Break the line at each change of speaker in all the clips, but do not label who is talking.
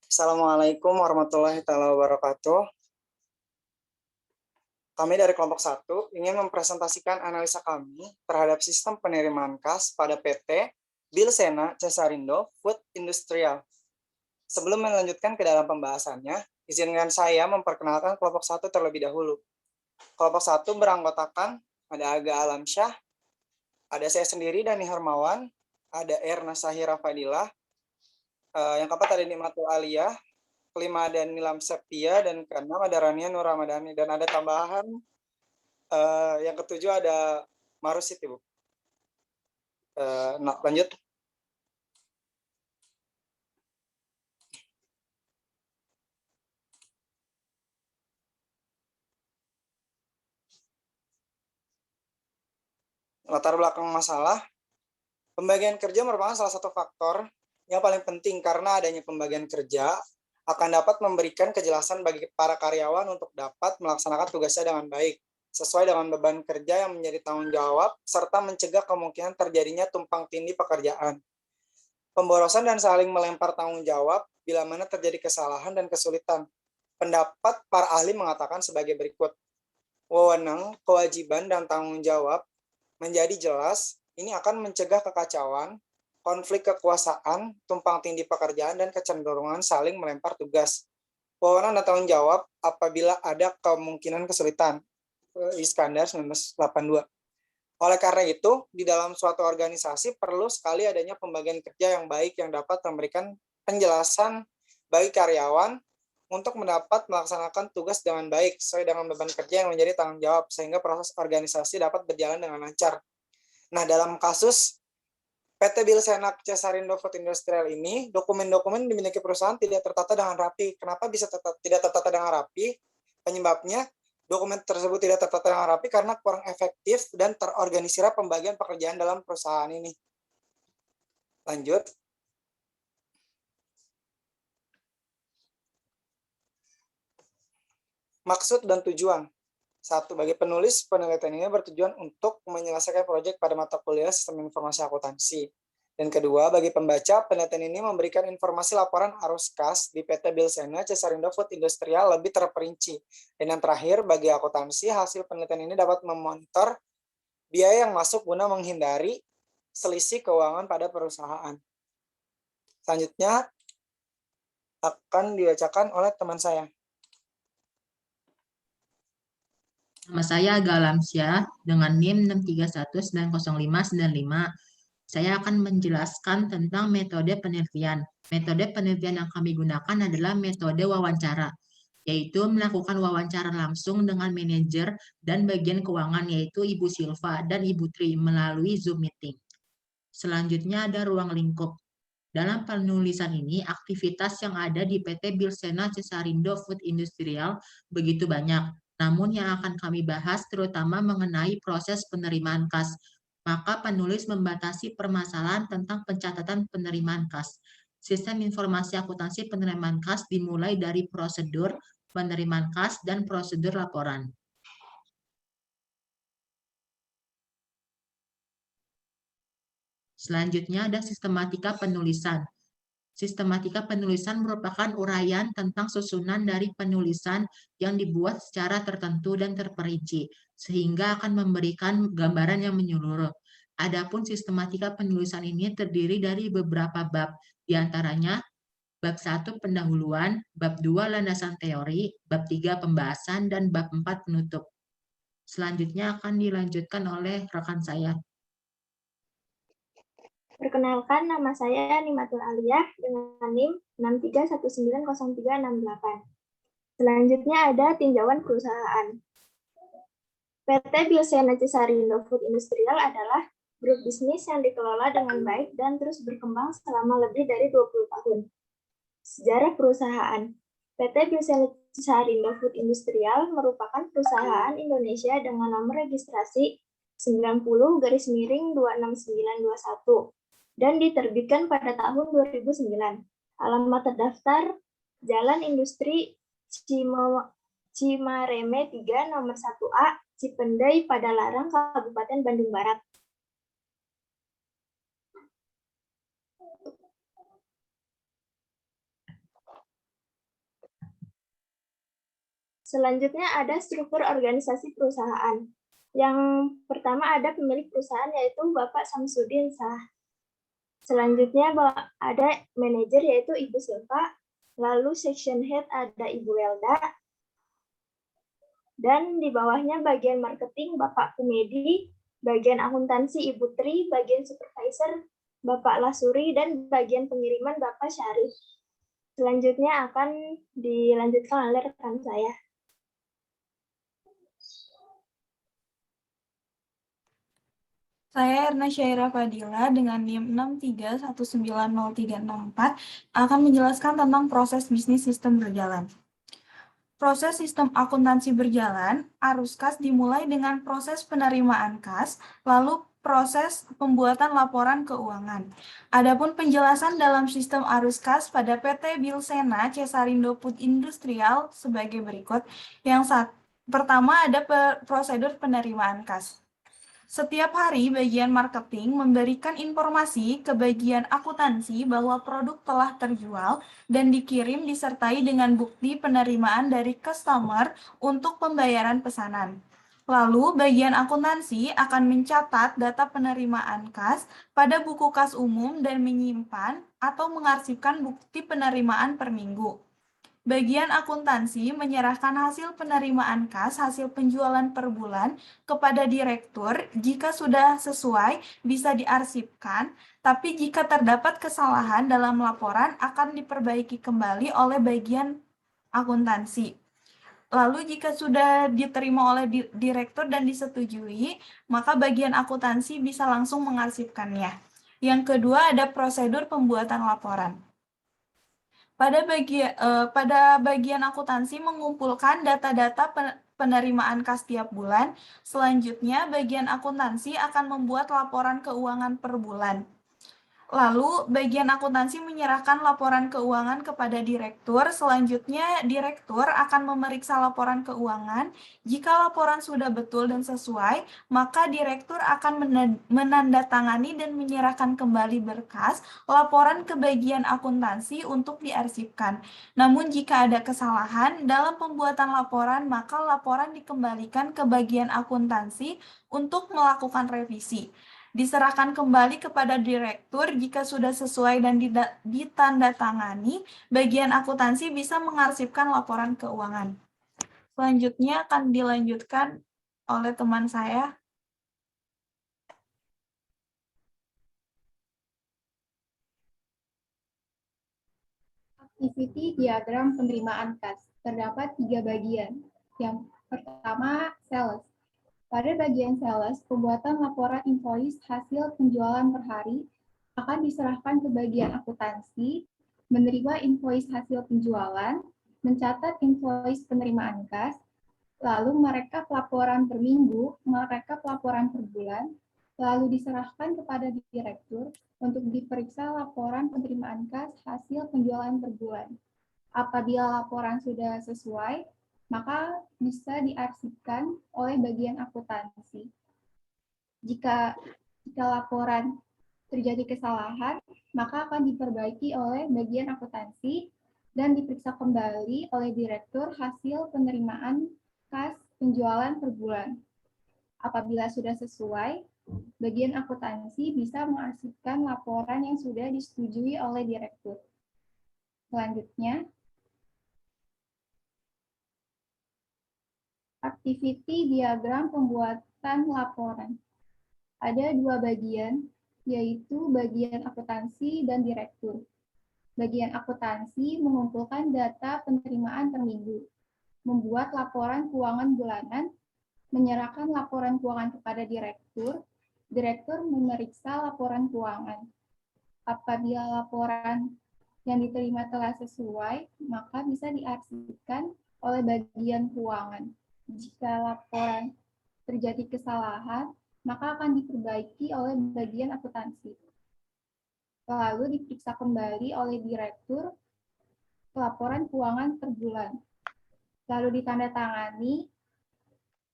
Assalamualaikum warahmatullahi wabarakatuh. Kami dari kelompok 1 ingin mempresentasikan analisa kami terhadap sistem penerimaan kas pada PT Bilsena Cesarindo Food Industrial. Sebelum melanjutkan ke dalam pembahasannya, izinkan saya memperkenalkan kelompok 1 terlebih dahulu. Kelompok 1 beranggotakan ada Aga Alamsyah, ada saya sendiri Dani Hermawan, ada Erna Sahira Fadilah, yang keempat ada Nikmatul Aliyah, kelima ada Nilam Septia, dan keenam ada Rania Nur Ramadhani, dan ada tambahan yang ketujuh ada Marusit, Ibu. Lanjut. Latar belakang masalah, pembagian kerja merupakan salah satu faktor yang paling penting karena adanya pembagian kerja akan dapat memberikan kejelasan bagi para karyawan untuk dapat melaksanakan tugasnya dengan baik, sesuai dengan beban kerja yang menjadi tanggung jawab, serta mencegah kemungkinan terjadinya tumpang tindih pekerjaan. Pemborosan dan saling melempar tanggung jawab bila mana terjadi kesalahan dan kesulitan. Pendapat para ahli mengatakan sebagai berikut. Wewenang, kewajiban, dan tanggung jawab menjadi jelas, ini akan mencegah kekacauan, konflik kekuasaan, tumpang tindih pekerjaan, dan kecenderungan saling melempar tugas. Wewenang dan tanggung jawab apabila ada kemungkinan kesulitan. Iskandar 1982. Oleh karena itu, di dalam suatu organisasi perlu sekali adanya pembagian kerja yang baik yang dapat memberikan penjelasan bagi karyawan untuk mendapat melaksanakan tugas dengan baik sesuai dengan beban kerja yang menjadi tanggung jawab sehingga proses organisasi dapat berjalan dengan lancar. Nah, dalam kasus PT Bilsena Cesarindo Food Industrial ini, dokumen-dokumen dimiliki perusahaan tidak tertata dengan rapi. Kenapa bisa tidak tertata dengan rapi? Penyebabnya, dokumen tersebut tidak tertata dengan rapi karena kurang efektif dan terorganisir pembagian pekerjaan dalam perusahaan ini. Lanjut. Maksud dan tujuan. 1. Bagi penulis, penelitian ini bertujuan untuk menyelesaikan proyek pada mata kuliah Sistem Informasi Akuntansi. Dan kedua, bagi pembaca, penelitian ini memberikan informasi laporan arus kas di PT Bilsena Cesarindo Food Industrial lebih terperinci. Dan yang terakhir, bagi akuntansi, hasil penelitian ini dapat memonitor biaya yang masuk guna menghindari selisih keuangan pada perusahaan. Selanjutnya akan dibacakan oleh teman saya.
Nama saya Aga Alamsyah dengan NIM 631905995. Saya akan menjelaskan tentang metode penelitian. Metode penelitian yang kami gunakan adalah metode wawancara, yaitu melakukan wawancara langsung dengan manajer dan bagian keuangan, yaitu Ibu Silva dan Ibu Tri melalui Zoom meeting. Selanjutnya ada ruang lingkup. Dalam penulisan ini, aktivitas yang ada di PT Bilsena Cesarindo Food Industrial begitu banyak. Namun yang akan kami bahas terutama mengenai proses penerimaan kas. Maka penulis membatasi permasalahan tentang pencatatan penerimaan kas. Sistem informasi akuntansi penerimaan kas dimulai dari prosedur penerimaan kas dan prosedur laporan. Selanjutnya ada sistematika penulisan. Sistematika penulisan merupakan uraian tentang susunan dari penulisan yang dibuat secara tertentu dan terperinci, sehingga akan memberikan gambaran yang menyeluruh. Adapun sistematika penulisan ini terdiri dari beberapa bab, diantaranya bab 1 pendahuluan, bab 2 landasan teori, bab 3 pembahasan, dan bab 4 penutup. Selanjutnya akan dilanjutkan oleh rekan saya.
Perkenalkan, nama saya Nikmatul Aliyah dengan NIM 6319038. Selanjutnya ada tinjauan perusahaan. PT Bilsena Cesarindo Food Industrial adalah grup bisnis yang dikelola dengan baik dan terus berkembang selama lebih dari 20 tahun. Sejarah perusahaan. PT Bilsena Cesarindo Food Industrial merupakan perusahaan Indonesia dengan nomor registrasi 90-26921 dan diterbitkan pada tahun 2009. Alamat terdaftar Jalan Industri Cimareme 3 nomor 1A Cipendei Padalarang Kabupaten Bandung Barat. Selanjutnya ada struktur organisasi perusahaan. Yang pertama ada pemilik perusahaan yaitu Bapak Samsudin Shah. Selanjutnya ada manajer yaitu Ibu Silva, lalu section head ada Ibu Welda, dan di bawahnya bagian marketing Bapak Kumedi, bagian akuntansi Ibu Tri, bagian supervisor Bapak Lasuri, dan bagian pengiriman Bapak Syarif. Selanjutnya akan dilanjutkan oleh rekan saya.
Saya Erna Syaira Fadila dengan NIM 6319034 akan menjelaskan tentang proses bisnis sistem berjalan. Proses sistem akuntansi berjalan, arus kas dimulai dengan proses penerimaan kas, lalu proses pembuatan laporan keuangan. Adapun penjelasan dalam sistem arus kas pada PT Bilsena Cesarindo Food Industrial sebagai berikut. Pertama ada prosedur penerimaan kas. Setiap hari, bagian marketing memberikan informasi ke bagian akuntansi bahwa produk telah terjual dan dikirim disertai dengan bukti penerimaan dari customer untuk pembayaran pesanan. Lalu, bagian akuntansi akan mencatat data penerimaan kas pada buku kas umum dan menyimpan atau mengarsipkan bukti penerimaan per minggu. Bagian akuntansi menyerahkan hasil penerimaan kas hasil penjualan per bulan kepada direktur. Jika sudah sesuai, bisa diarsipkan, tapi jika terdapat kesalahan dalam laporan akan diperbaiki kembali oleh bagian akuntansi. Lalu jika sudah diterima oleh direktur dan disetujui, maka bagian akuntansi bisa langsung mengarsipkannya. Yang kedua ada prosedur pembuatan laporan. Pada bagian akuntansi mengumpulkan data-data penerimaan kas tiap bulan. Selanjutnya, bagian akuntansi akan membuat laporan keuangan per bulan. Lalu, bagian akuntansi menyerahkan laporan keuangan kepada direktur. Selanjutnya, direktur akan memeriksa laporan keuangan. Jika laporan sudah betul dan sesuai, maka direktur akan menandatangani dan menyerahkan kembali berkas laporan ke bagian akuntansi untuk diarsipkan. Namun, jika ada kesalahan dalam pembuatan laporan, maka laporan dikembalikan ke bagian akuntansi untuk melakukan revisi. Diserahkan kembali kepada direktur jika sudah sesuai dan ditandatangani, bagian akuntansi bisa mengarsipkan laporan keuangan. Selanjutnya akan dilanjutkan oleh teman saya.
Activity diagram penerimaan kas. Terdapat 3 bagian. Yang pertama, sales. Pada bagian sales, pembuatan laporan invoice hasil penjualan per hari akan diserahkan ke bagian akuntansi, menerima invoice hasil penjualan, mencatat invoice penerimaan kas, lalu merekap laporan per minggu, merekap laporan per bulan, lalu diserahkan kepada direktur untuk diperiksa laporan penerimaan kas hasil penjualan per bulan. Apabila laporan sudah sesuai, maka bisa diarsipkan oleh bagian akuntansi. Jika laporan terjadi kesalahan, maka akan diperbaiki oleh bagian akuntansi dan diperiksa kembali oleh direktur hasil penerimaan kas penjualan per bulan. Apabila sudah sesuai, bagian akuntansi bisa mengarsipkan laporan yang sudah disetujui oleh direktur. Selanjutnya, activity diagram pembuatan laporan. Ada 2 bagian, yaitu bagian akuntansi dan direktur. Bagian akuntansi mengumpulkan data penerimaan per minggu, membuat laporan keuangan bulanan, menyerahkan laporan keuangan kepada direktur, direktur memeriksa laporan keuangan. Apabila laporan yang diterima telah sesuai, maka bisa diarsipkan oleh bagian keuangan. Jika laporan terjadi kesalahan, maka akan diperbaiki oleh bagian akuntansi. Lalu diperiksa kembali oleh direktur laporan keuangan per bulan. Lalu ditandatangani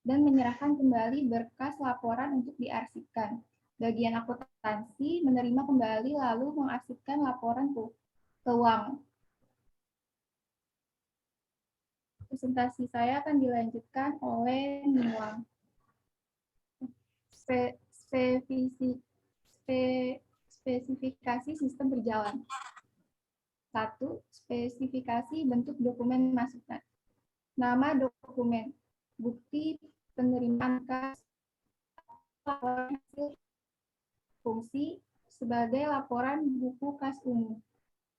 dan menyerahkan kembali berkas laporan untuk diarsipkan. Bagian akuntansi menerima kembali lalu mengarsipkan laporan keuangan. Presentasi saya akan dilanjutkan oleh Nilam. Spesifikasi sistem berjalan. 1. Spesifikasi bentuk dokumen masukan. Nama dokumen, bukti penerimaan kas, laporan hasil, fungsi sebagai laporan buku kas umum,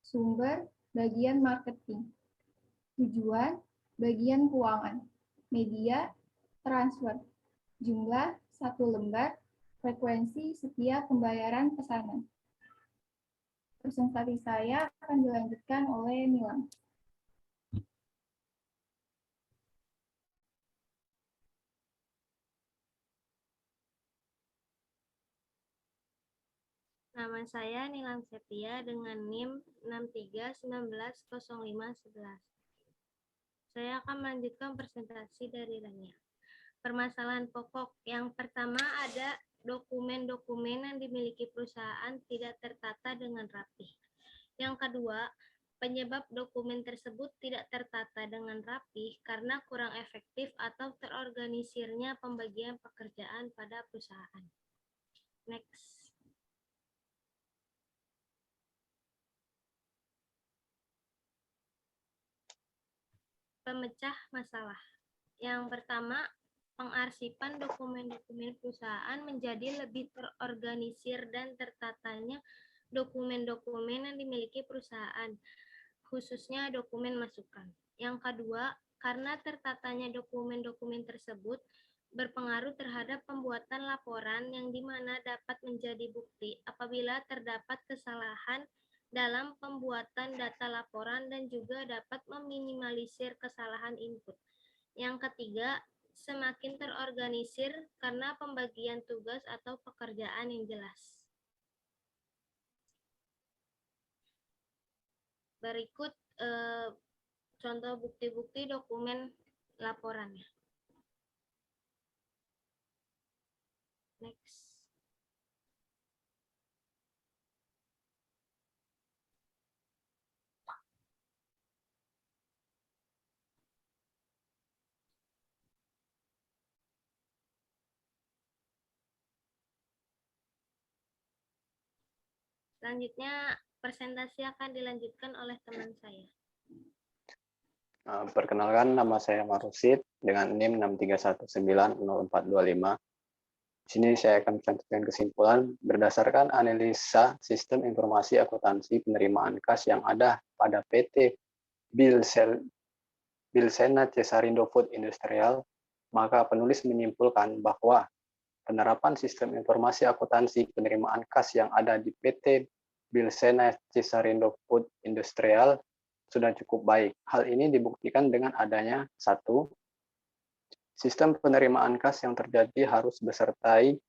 sumber bagian marketing, tujuan bagian keuangan, media transfer, jumlah 1 lembar, frekuensi setiap pembayaran pesanan. Presentasi saya akan dilanjutkan oleh Nilam.
Nama saya Nilam Septia dengan NIM 63190511. Saya akan melanjutkan presentasi dari Rania. Permasalahan pokok yang pertama ada dokumen-dokumen yang dimiliki perusahaan tidak tertata dengan rapi. Yang kedua, penyebab dokumen tersebut tidak tertata dengan rapi karena kurang efektif atau terorganisirnya pembagian pekerjaan pada perusahaan. Next. Pemecah masalah. Yang pertama, pengarsipan dokumen-dokumen perusahaan menjadi lebih terorganisir dan tertatanya dokumen-dokumen yang dimiliki perusahaan, khususnya dokumen masukan. Yang kedua, karena tertatanya dokumen-dokumen tersebut berpengaruh terhadap pembuatan laporan yang dimana dapat menjadi bukti apabila terdapat kesalahan dalam pembuatan data laporan dan juga dapat meminimalisir kesalahan input. Yang ketiga, semakin terorganisir karena pembagian tugas atau pekerjaan yang jelas. Berikut contoh bukti-bukti dokumen laporannya. Next. Selanjutnya, presentasi akan dilanjutkan oleh teman saya.
Perkenalkan, nama saya Marusid dengan NIM 63190425. Di sini saya akan mencantumkan kesimpulan berdasarkan analisa sistem informasi akuntansi penerimaan kas yang ada pada PT Bilsena Cesarindo Food Industrial, maka penulis menyimpulkan bahwa penerapan sistem informasi akuntansi penerimaan kas yang ada di PT Bilsena Cesarindo Food Industrial sudah cukup baik. Hal ini dibuktikan dengan adanya 1. Sistem penerimaan kas yang terjadi harus disertai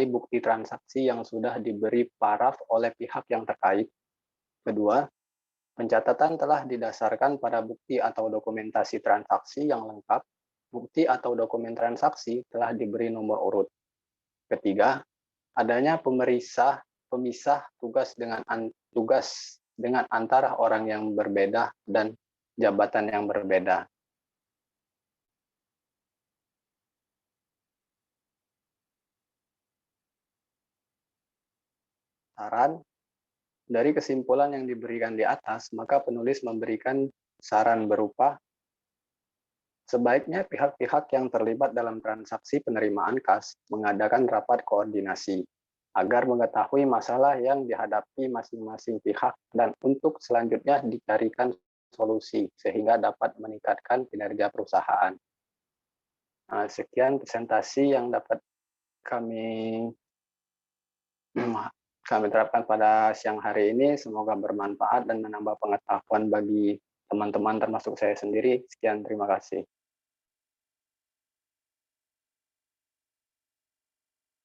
bukti transaksi yang sudah diberi paraf oleh pihak yang terkait. Kedua, pencatatan telah didasarkan pada bukti atau dokumentasi transaksi yang lengkap. Bukti atau dokumen transaksi telah diberi nomor urut. Ketiga, adanya pemisah tugas dengan antara orang yang berbeda dan jabatan yang berbeda. Saran, dari kesimpulan yang diberikan di atas, maka penulis memberikan saran berupa sebaiknya pihak-pihak yang terlibat dalam transaksi penerimaan kas mengadakan rapat koordinasi agar mengetahui masalah yang dihadapi masing-masing pihak dan untuk selanjutnya dicarikan solusi sehingga dapat meningkatkan kinerja perusahaan. Sekian presentasi yang dapat kami terapkan pada siang hari ini. Semoga bermanfaat dan menambah pengetahuan bagi teman-teman termasuk saya sendiri. Sekian, terima kasih.